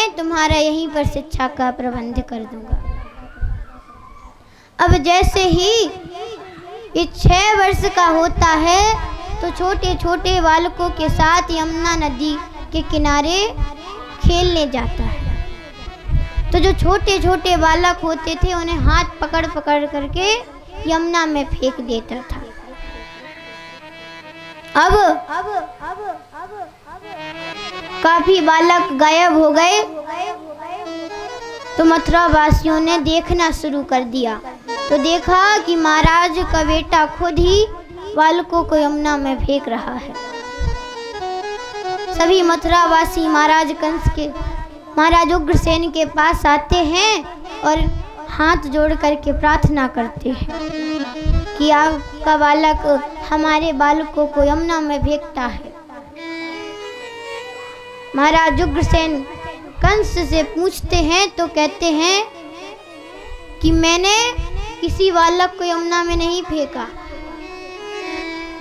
मैं तुम्हारा यहीं पर शिक्षा का प्रबंध कर दूंगा। अब जैसे ही ये 6 वर्ष का होता है तो छोटे छोटे बालकों के साथ यमुना नदी के किनारे खेलने जाता है। तो जो छोटे छोटे बालक होते थे उन्हें हाथ पकड़ पकड़ करके यमुना में फेंक देता था। अब काफी बालक गायब हो गए तो मथुरा वासियों ने देखना शुरू कर दिया। तो देखा कि महाराज का बेटा खुद ही बालकों को यमुना में फेंक रहा है। सभी मथुरा वासी महाराज उग्रसेन के पास आते हैं और हाथ जोड़ करके प्रार्थना करते हैं कि आपका बालक हमारे बालकों को यमुना में फेंकता है। महाराज उग्रसेन कंस से पूछते हैं तो कहते हैं कि मैंने किसी बालक को यमुना में नहीं फेंका।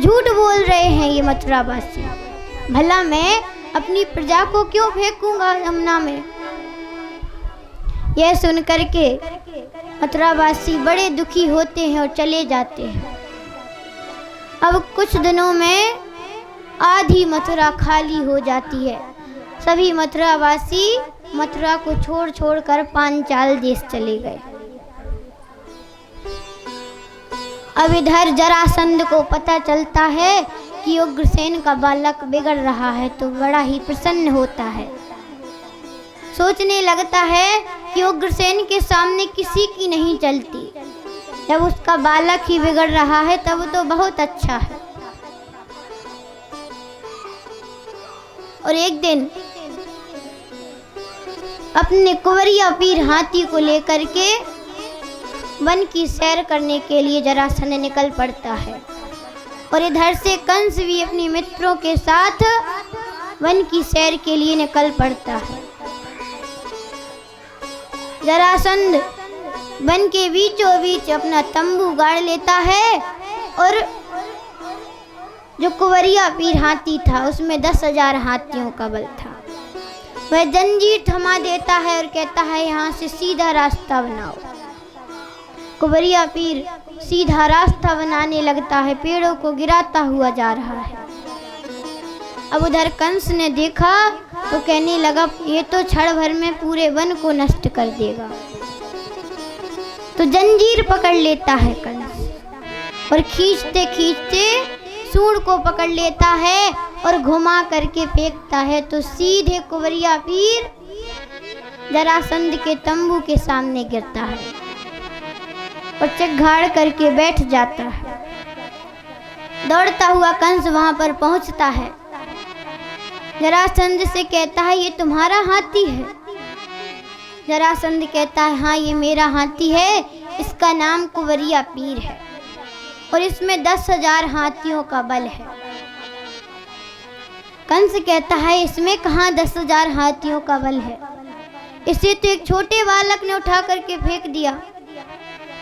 झूठ बोल रहे हैं ये मथुरावासी। भला मैं अपनी प्रजा को क्यों फेंकूंगा यमुना में। यह सुन करके मथुरावासी बड़े दुखी होते हैं और चले जाते हैं। अब कुछ दिनों में आधी मथुरा खाली हो जाती है। सभी मथुरावासी मथुरा को छोड़ छोड़ कर पांचाल देश चले गए। अब इधर जरासंध को पता चलता है कि उग्रसेन का बालक बिगड़ रहा है तो बड़ा ही प्रसन्न होता है। सोचने लगता है कि उग्रसेन के सामने किसी की नहीं चलती। जब उसका बालक ही बिगड़ रहा है तब तो बहुत अच्छा है। और एक दिन अपने कुंवरिया पीर हाथी को लेकर के वन की सैर करने के लिए जरासंध निकल पड़ता है। और इधर से कंस भी अपने मित्रों के साथ वन की सैर के लिए निकल पड़ता है। जरासंध वन के बीचों बीच अपना तंबू गाड़ लेता है और जो कुंवरिया पीर हाथी था उसमें 10,000 हाथियों का बल था। वह जंजीर थमा देता है और कहता है यहाँ से सीधा रास्ता बनाओ। कुंवरिया पीर सीधा रास्ता बनाने लगता है, पेड़ों को गिराता हुआ जा रहा है। अब उधर कंस ने देखा तो कहने लगा ये तो क्षण भर में पूरे वन को नष्ट कर देगा। तो जंजीर पकड़ लेता है कंस और खींचते खींचते सूंड को पकड़ लेता है और घुमा करके फेंकता है तो सीधे कुंवरिया पीर जरासंध के तंबू के सामने गिरता है और चिघाड़ करके बैठ जाता है। दौड़ता हुआ कंस वहां पर पहुंचता है। जरासंध से कहता है ये तुम्हारा हाथी है। जरासंध कहता है हाँ ये मेरा हाथी है, इसका नाम कुंवरिया पीर है और इसमें 10,000 हाथियों का बल है। कंस कहता है इसमें कहाँ 10,000 हाथियों का बल है, इसे तो एक छोटे बालक ने उठा करके फेंक दिया।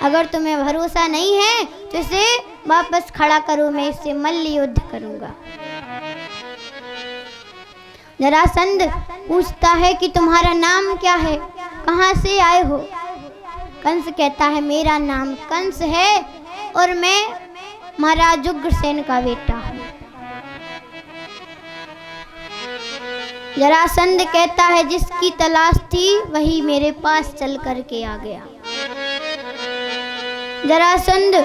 अगर तुम्हें भरोसा नहीं है तो इसे वापस खड़ा करो, मैं इससे मल्ल युद्ध करूंगा। जरासंध पूछता है कि तुम्हारा नाम क्या है, कहाँ से आए हो। कंस कहता है मेरा नाम कंस है और मैं महाराज उग्रसेन का बेटा हूँ। जरासंध कहता है जिसकी तलाश थी वही मेरे पास चल करके आ गया। जरासंध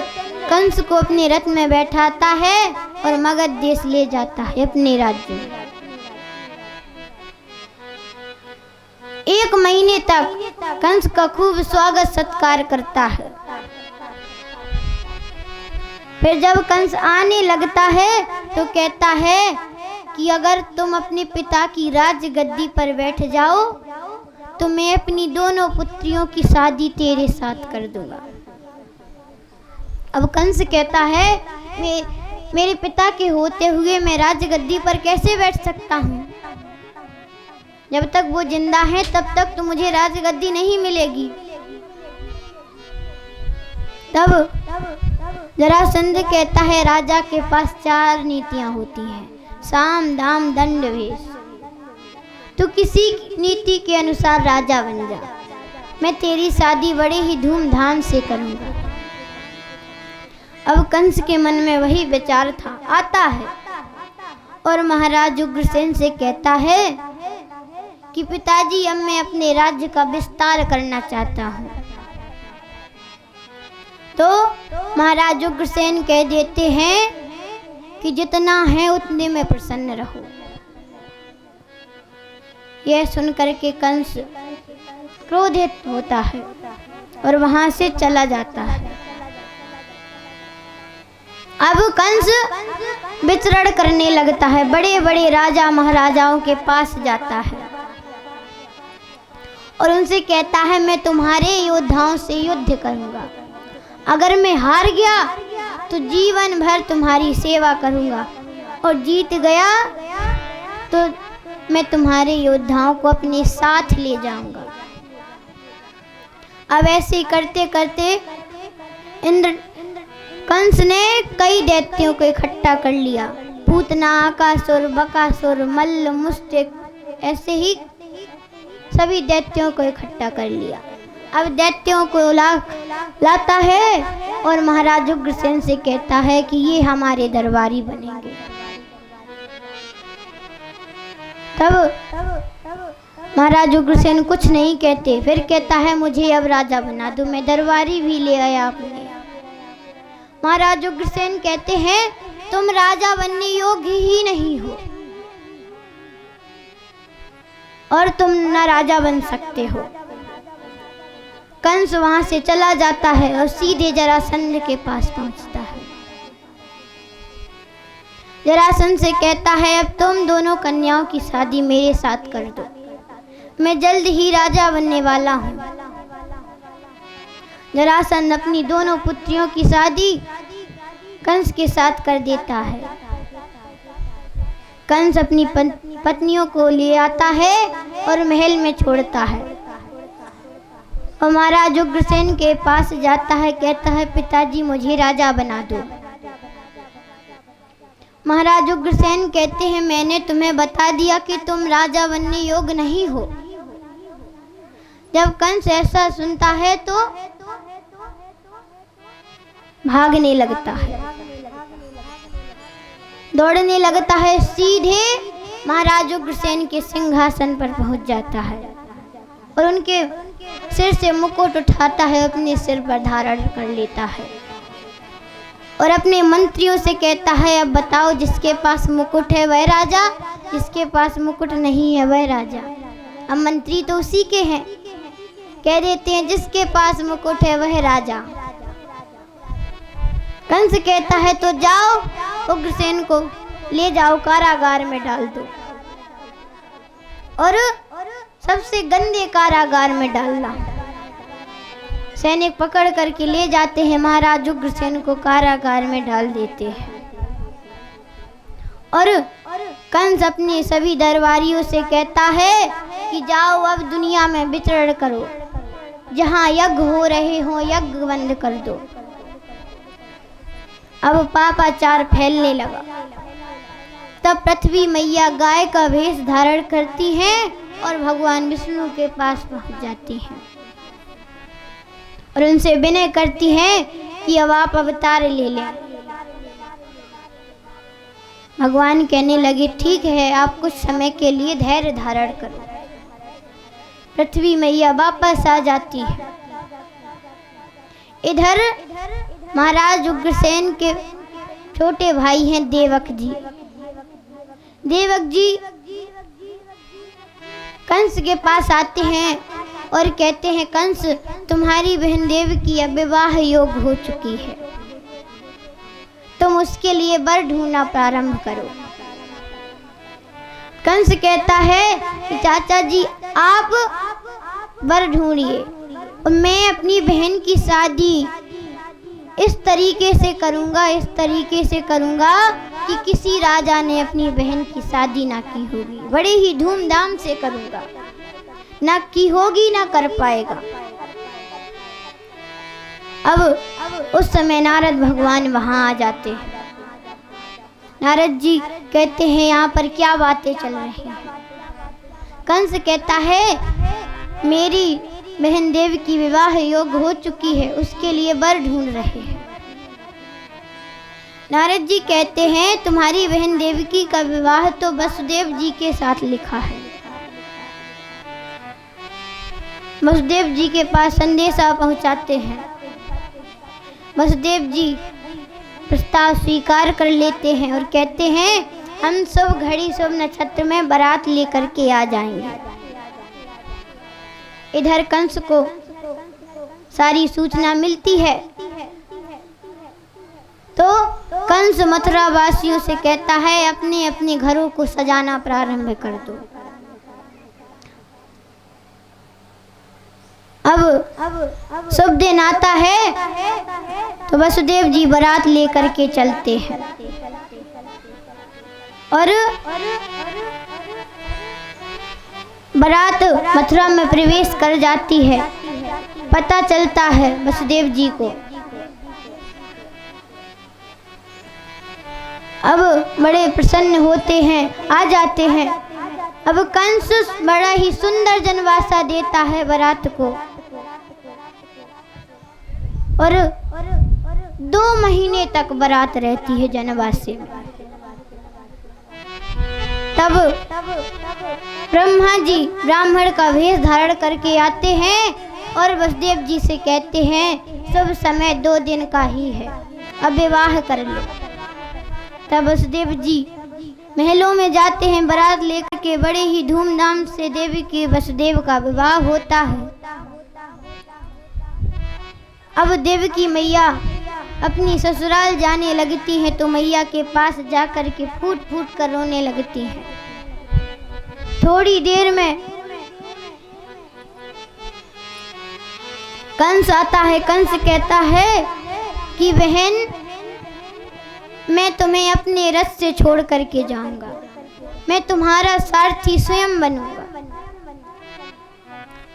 कंस को अपने रथ में बैठाता है और मगध देश ले जाता है अपने राज्य में। 1 महीने तक कंस का खूब स्वागत सत्कार करता है। फिर जब कंस आने लगता है तो कहता है कि अगर तुम अपने पिता की राजगद्दी पर बैठ जाओ तो मैं अपनी दोनों पुत्रियों की शादी तेरे साथ कर दूंगा। अब कंस कहता है मेरे पिता के होते हुए मैं राजगद्दी पर कैसे बैठ सकता हूँ। जब तक वो जिंदा है तब तक तो मुझे राजगद्दी नहीं मिलेगी। तब जरासंध कहता है राजा के पास 4 नीतियां होती हैं, साम दाम दंड भेष। तू किसी नीति के अनुसार राजा बन जा, मैं तेरी शादी बड़े ही धूमधाम से करूँगा। अब कंस के मन में वही विचार था, आता है और महाराज उग्रसेन से कहता है कि पिताजी, अब मैं अपने राज्य का विस्तार करना चाहता हूँ। तो महाराज उग्रसेन कह देते हैं कि जितना है उतने में प्रसन्न रहो। यह सुनकर के कंस क्रोधित होता है और वहां से चला जाता है। अब कंस विचरण करने लगता है, बड़े बड़े राजा महाराजाओं के पास जाता है और उनसे कहता है मैं तुम्हारे योद्धाओं से युद्ध करूंगा, अगर मैं हार गया तो जीवन भर तुम्हारी सेवा करूंगा और जीत गया तो मैं तुम्हारे योद्धाओं को अपने साथ ले जाऊंगा। अब ऐसे करते करते कंस ने कई दैत्यों को इकट्ठा कर लिया। पूतना, आकासुर, बकासुर, मल्ल, मुष्टिक, ऐसे ही सभी दैत्यों को इकट्ठा कर लिया। अब दैत्यों को लाता है और महाराज उग्रसेन से कहता है कि ये हमारे दरबारी बनेंगे। तब महाराज उग्रसेन कुछ नहीं कहते, फिर कहता है मुझे अब राजा बना दो, मैं दरबारी भी ले आया अपने। महाराज उग्रसेन कहते हैं तुम राजा बनने योग्य ही नहीं हो और तुम न राजा बन सकते हो। कंस वहां से चला जाता है और सीधे जरासंध के पास पहुंचता है। जरासंध से कहता है अब तुम दोनों कन्याओं की शादी मेरे साथ कर दो, मैं जल्द ही राजा बनने वाला हूँ। जरासंध अपनी दोनों पुत्रियों की शादी कंस के साथ कर देता है। कंस अपनी पत्नियों को ले आता है और महल में छोड़ता है और महाराज उग्रसेन के पास जाता है, कहता है पिताजी मुझे राजा बना दो। महाराज उग्रसेन कहते हैं मैंने तुम्हें बता दिया कि तुम राजा बनने योग्य नहीं हो। जब कंस ऐसा सुनता है तो भागने लगता है, दौड़ने लगता है, सीधे महाराज उग्रसेन के सिंहासन पर पहुंच जाता है और उनके सिर से मुकुट उठाता है, अपने सिर पर धारण कर लेता है और अपने मंत्रियों से कहता है अब बताओ जिसके पास मुकुट है वह राजा, जिसके पास मुकुट नहीं है वह राजा। अब मंत्री तो उसी के हैं, कह देते हैं जिसके पास मुकुट है वह राजा। कंस कहता है तो जाओ उग्रसेन को ले जाओ कारागार में डाल दो और सबसे गंदे कारागार में डालना। सैनिक पकड़ करके ले जाते हैं, महाराज उग्रसेन को कारागार में डाल देते हैं और कंस अपने सभी दरबारियों से कहता है कि जाओ अब दुनिया में विचरण करो, जहाँ यज्ञ हो रहे हो यज्ञ बंद कर दो। अब पापाचार फैलने लगा। तब पृथ्वी मैया गाय का भेष धारण करती हैं और भगवान विष्णु के पास पहुंच जाती हैं और उनसे विनय करती हैं कि अब आप अवतार ले लें। भगवान कहने लगे ठीक है, आप कुछ समय के लिए धैर्य धारण करो। पृथ्वी मैया वापस आ जाती है। इधर महाराज उग्रसेन के छोटे भाई हैं देवक जी। देवक जी कंस के पास आते हैं और कहते हैं कंस तुम्हारी बहन देवकी अब विवाह योग्य हो चुकी है, तुम उसके लिए वर ढूंढना प्रारंभ करो। कंस कहता है कि चाचा जी आप वर ढूंढिए और मैं अपनी बहन की शादी इस तरीके से करूंगा कि किसी राजा ने अपनी बहन की शादी ना की होगी, बड़े ही धूमधाम से करूंगा, ना की होगी ना कर पाएगा। अब उस समय नारद भगवान वहां आ जाते हैं। नारद जी कहते हैं यहाँ पर क्या बातें चल रही हैं। कंस कहता है मेरी बहन देव की विवाह योग्य हो चुकी है, उसके लिए वर ढूंढ रहे हैं। नारद जी कहते हैं तुम्हारी बहन देवकी का विवाह तो वसुदेव जी के साथ लिखा है। वसुदेव जी के पास संदेशा पहुंचाते हैं। वसुदेव जी प्रस्ताव स्वीकार कर लेते हैं और कहते हैं हम शुभ घड़ी शुभ नक्षत्र में बारात लेकर के आ जाएंगे। इधर कंस को सारी सूचना मिलती है तो कंस मथुरा वासियों से कहता है अपने अपने घरों को सजाना प्रारंभ कर दो। अब शुभ दिन आता है तो वसुदेव जी बारात लेकर के चलते हैं और बारात मथुरा में प्रवेश कर जाती है। पता चलता है वसुदेव जी को। अब बड़े प्रसन्न होते हैं, आ जाते हैं। अब कंस बड़ा ही सुंदर जनवासा देता है बारात को और 2 महीने तक बारात रहती है जनवासे में। तब ब्रह्मा जी ब्राह्मण का वेश धारण करके आते हैं और वसुदेव जी से कहते हैं शुभ समय 2 दिन का ही है, अब विवाह कर लो। तब वसुदेव जी महलों में जाते हैं, बारात लेकर के बड़े ही धूमधाम से देवी के वसुदेव का विवाह होता है। अब देवकी मैया अपनी ससुराल जाने लगती है तो मैया के पास जाकर के फूट फूट कर रोने लगती हैं। थोड़ी देर में कंस आता है। कंस कहता है कि बहन मैं तुम्हें अपने रथ से छोड़ करके जाऊंगा, मैं तुम्हारा सारथी स्वयं बनूंगा।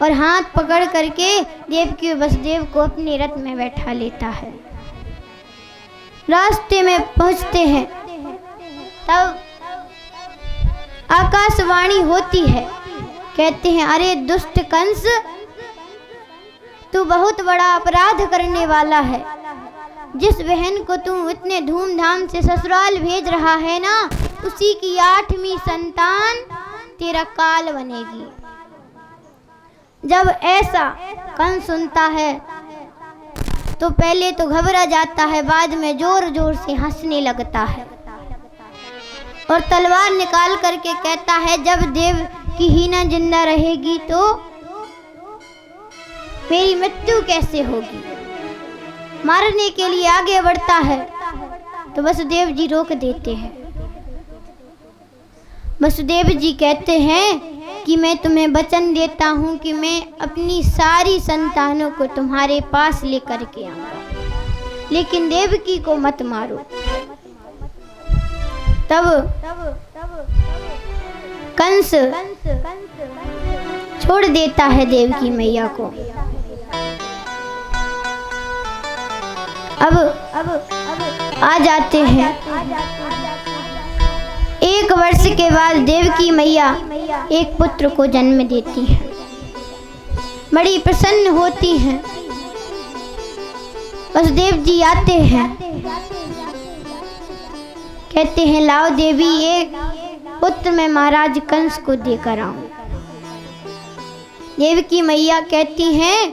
और हाथ पकड़ करके देवकी वसुदेव को अपने रथ में बैठा लेता है। रास्ते में पहुंचते हैं तब आकाशवाणी होती है। कहते हैं अरे दुष्ट कंस, तू बहुत बड़ा अपराध करने वाला है। जिस बहन को तू इतने धूमधाम से ससुराल भेज रहा है ना, उसी की 8वीं संतान तेरा काल बनेगी। जब ऐसा कंस सुनता है तो पहले तो घबरा जाता है, बाद में जोर जोर से हंसने लगता है और तलवार निकाल करके कहता है जब देव की हीना जिंदा रहेगी तो मेरी मृत्यु कैसे होगी। मारने के लिए आगे बढ़ता है तो वसुदेव जी रोक देते हैं। वसुदेव जी कहते हैं कि मैं तुम्हें वचन देता हूँ कि मैं अपनी सारी संतानों को तुम्हारे पास लेकर के आऊंगा, लेकिन देवकी को मत मारो। तब कंस छोड़ देता है देवकी मैया को। अब आ जाते हैं 1 वर्ष के बाद देवकी मैया एक पुत्र को जन्म देती है। बड़ी प्रसन्न होती हैं। वसुदेव जी आते हैं, कहते हैं लाओ देवी ये पुत्र मैं महाराज कंस को देकर आऊं। देवकी मैया कहती हैं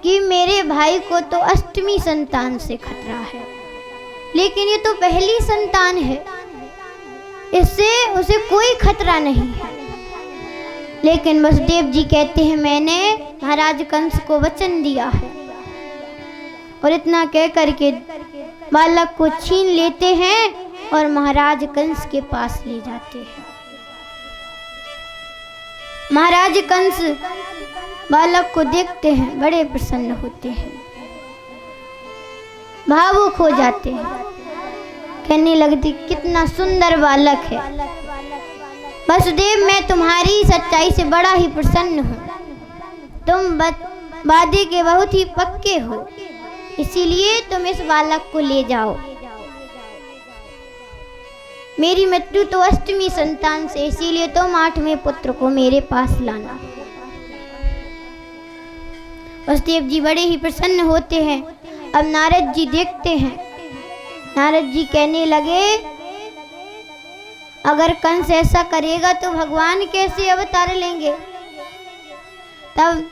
कि मेरे भाई को तो 8वीं संतान से खतरा है, लेकिन ये तो पहली संतान है, इससे उसे कोई खतरा नहीं है। लेकिन वसुदेव जी कहते हैं मैंने महाराज कंस को वचन दिया है। और इतना कह करके बालक को छीन लेते हैं और महाराज कंस के पास ले जाते हैं। महाराज कंस बालक को देखते हैं, बड़े प्रसन्न होते हैं, भावुक हो जाते हैं, कहने लगती कितना सुंदर बालक है। वसुदेव मैं तुम्हारी सच्चाई से बड़ा ही प्रसन्न हूँ, तुम वादे के बहुत ही पक्के हो, इसीलिए तुम इस बालक को ले जाओ। मेरी मृत्यु तो अष्टमी संतान से, इसीलिए तुम 8वें पुत्र को मेरे पास लाना। वसुदेव जी बड़े ही प्रसन्न होते हैं। अब नारद जी देखते हैं, नारद जी कहने लगे अगर कंस ऐसा करेगा तो भगवान कैसे अवतार लेंगे। तब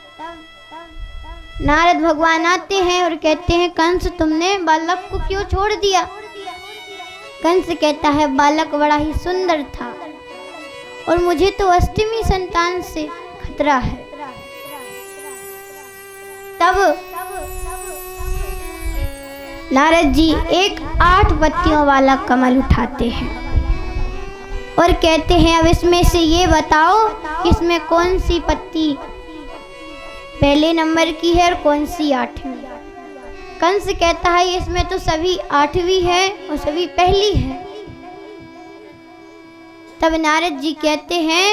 नारद भगवान आते हैं और कहते हैं कंस तुमने बालक को क्यों छोड़ दिया। कंस कहता है बालक बड़ा ही सुंदर था और मुझे तो अष्टमी संतान से खतरा है। तब नारद जी एक 8 पत्तियों वाला कमल उठाते हैं और कहते हैं अब इसमें से ये बताओ इसमें कौन सी पत्ती पहले नंबर की है और कौन सी 8वीं। कंस कहता है इसमें तो सभी 8वीं है और सभी पहली है। तब नारद जी कहते हैं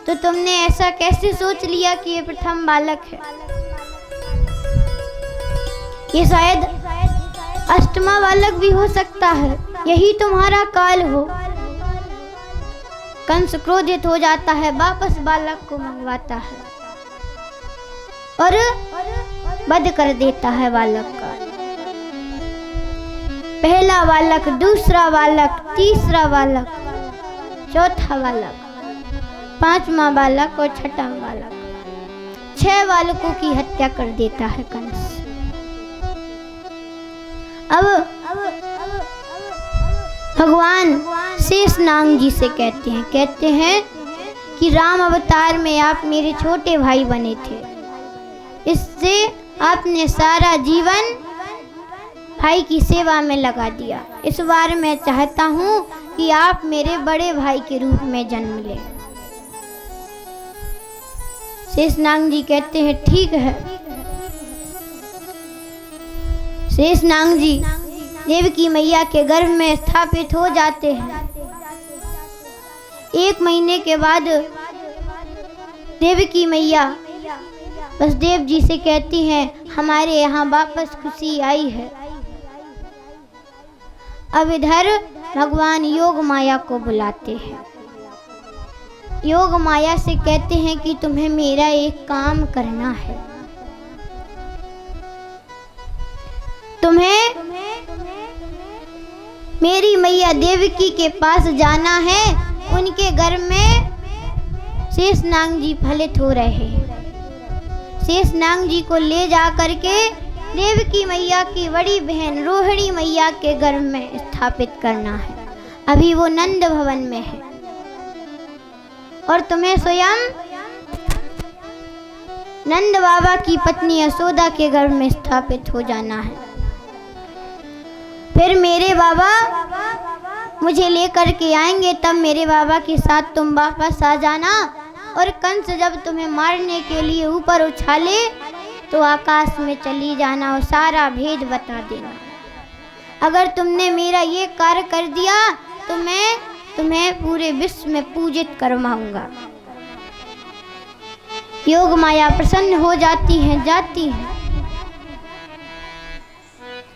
तो तुमने ऐसा कैसे सोच लिया कि ये प्रथम बालक है, ये शायद अष्टमा बालक भी हो सकता है, यही तुम्हारा काल हो। कंस क्रोधित हो जाता है, वापस बालक को मंगवाता है और वध कर देता है बालक का। पहला बालक, दूसरा बालक, तीसरा बालक, चौथा बालक, 5वां बालक और 6वां बालक, 6 बालकों की हत्या कर देता है कंस। अब भगवान शेषनाग जी से कहते हैं कि राम अवतार में आप मेरे छोटे भाई बने थे, इससे आपने सारा जीवन भाई की सेवा में लगा दिया। इस बार मैं चाहता हूँ कि आप मेरे बड़े भाई के रूप में जन्म लें। शेषनाग जी कहते हैं ठीक है। शेषनाग जी देवकी मैया के गर्भ में स्थापित हो जाते हैं। 1 महीने के बाद देवकी मैया वसुदेव जी से कहती हैं हमारे यहाँ वापस खुशी आई है। अब इधर भगवान योग माया को बुलाते हैं। योग माया से कहते हैं कि तुम्हें मेरा एक काम करना है, तुम्हें मेरी मैया देवकी के पास जाना है। उनके गर्भ में शेषनाग जी फलित हो रहे हैं। शेषनाग जी को ले जा करके देवकी मैया की बड़ी बहन रोहिणी मैया के गर्भ में स्थापित करना है। अभी वो नंद भवन में है और तुम्हें स्वयं नंद बाबा की पत्नी यशोदा के गर्भ में स्थापित हो जाना है। फिर मेरे बाबा मुझे लेकर के आएंगे, तब मेरे बाबा के साथ तुम वापस आ जाना और कंस जब तुम्हें मारने के लिए ऊपर उछाले तो आकाश में चली जाना और सारा भेद बता देना। अगर तुमने मेरा ये कार्य कर दिया तो मैं तुम्हें पूरे विश्व में पूजित करवाऊंगा। योग माया प्रसन्न हो जाती हैं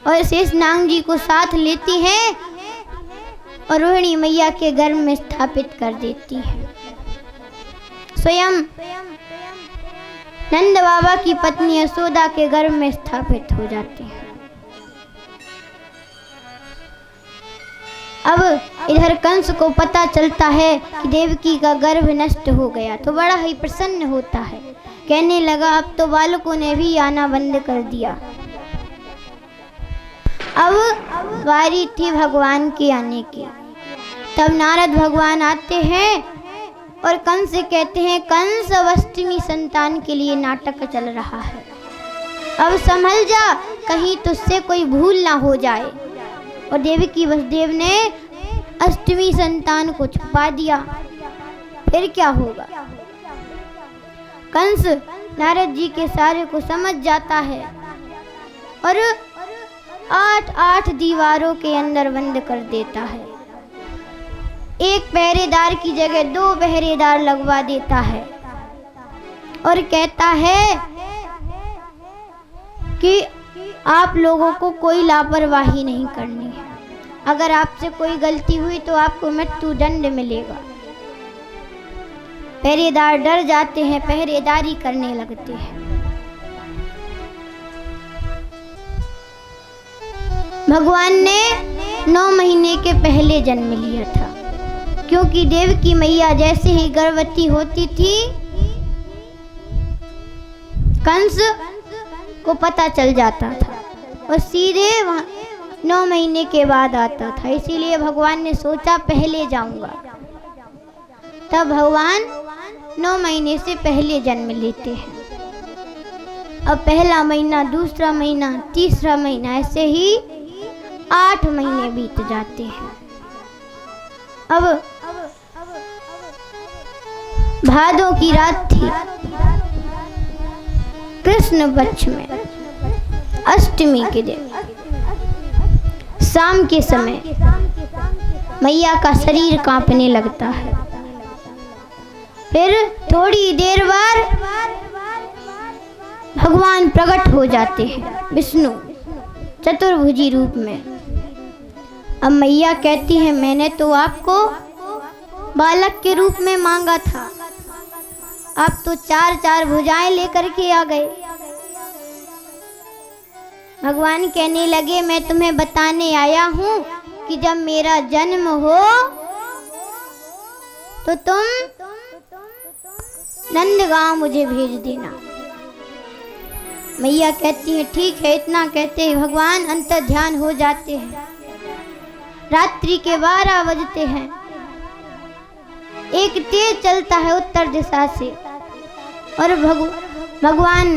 और शेषनाग जी को साथ लेती हैं और रोहिणी मैया के गर्भ में स्थापित कर देती है। स्वयं नंद बाबा की पत्नी यशोदा के गर्भ में स्थापित हो जाती है। अब इधर कंस को पता चलता है कि देवकी का गर्भ नष्ट हो गया तो बड़ा ही प्रसन्न होता है, कहने लगा अब तो बालकों ने भी आना बंद कर दिया। अब बारी थी भगवान के आने की। तब नारद भगवान आते हैं और कंस से कहते हैं कंस अब अष्टमी संतान के लिए नाटक चल रहा है, अब संभल जा कहीं तुझसे कोई भूल ना हो जाए। और देवकी वसुदेव ने अष्टमी संतान को छुपा दिया, फिर क्या होगा। कंस नारद जी के सारे को समझ जाता है और 8 दीवारों के अंदर बंद कर देता है। एक पहरेदार की जगह 2 पहरेदार लगवा देता है और कहता है कि आप लोगों को कोई लापरवाही नहीं करनी है। अगर आपसे कोई गलती हुई तो आपको मृत्यु दंड मिलेगा। पहरेदार डर जाते हैं, पहरेदारी करने लगते हैं। भगवान ने 9 महीने के पहले जन्म लिया था, क्योंकि देवकी मैया जैसे ही गर्भवती होती थी कंस को पता चल जाता था और सीधे 9 महीने के बाद आता था। इसीलिए भगवान ने सोचा पहले जाऊंगा, तब भगवान 9 महीने से पहले जन्म लेते हैं। अब पहला महीना, दूसरा महीना, तीसरा महीना, ऐसे ही 8 महीने बीत जाते हैं। अब भादों की रात थी, कृष्ण पक्ष में अष्टमी के दिन शाम के समय मैया का शरीर कांपने लगता है। फिर थोड़ी देर बाद भगवान प्रकट हो जाते हैं विष्णु चतुर्भुजी रूप में। अब मैया कहती है मैंने तो आपको बालक के रूप में मांगा था, आप तो 4 भुजाएं लेकर के आ गए। भगवान कहने लगे मैं तुम्हें बताने आया हूँ कि जब मेरा जन्म हो तो तुम नंदगांव मुझे भेज देना। मैया कहती है ठीक है। इतना कहते हैं भगवान अंतर ध्यान हो जाते हैं। रात्रि के 12 बजते हैं। एक तेज चलता है उत्तर दिशा से और भगवान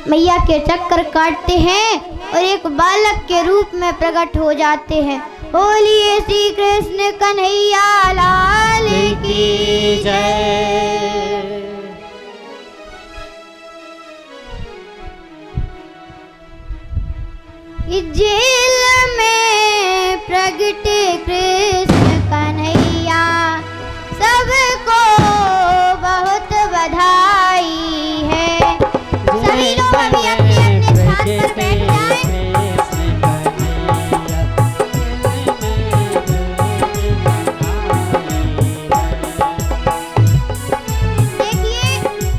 मैया के चक्कर काटते हैं और एक बालक के रूप में प्रकट हो जाते हैं। बोलिए श्री कृष्ण कन्हैया लाल की जय। जेल में प्रगटे कृष्ण कन्हैया, सबको बहुत बधाई है। सभी लोग अभी अपने अपने स्थान पर बैठ जाएं। देखिए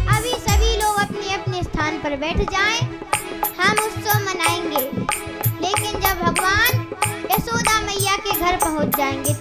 अभी सभी लोग अपने अपने स्थान पर बैठ जाएं। हम उत्सव मनाएंगे, लेकिन जब भगवान यशोदा मैया के घर पहुंच जाएंगे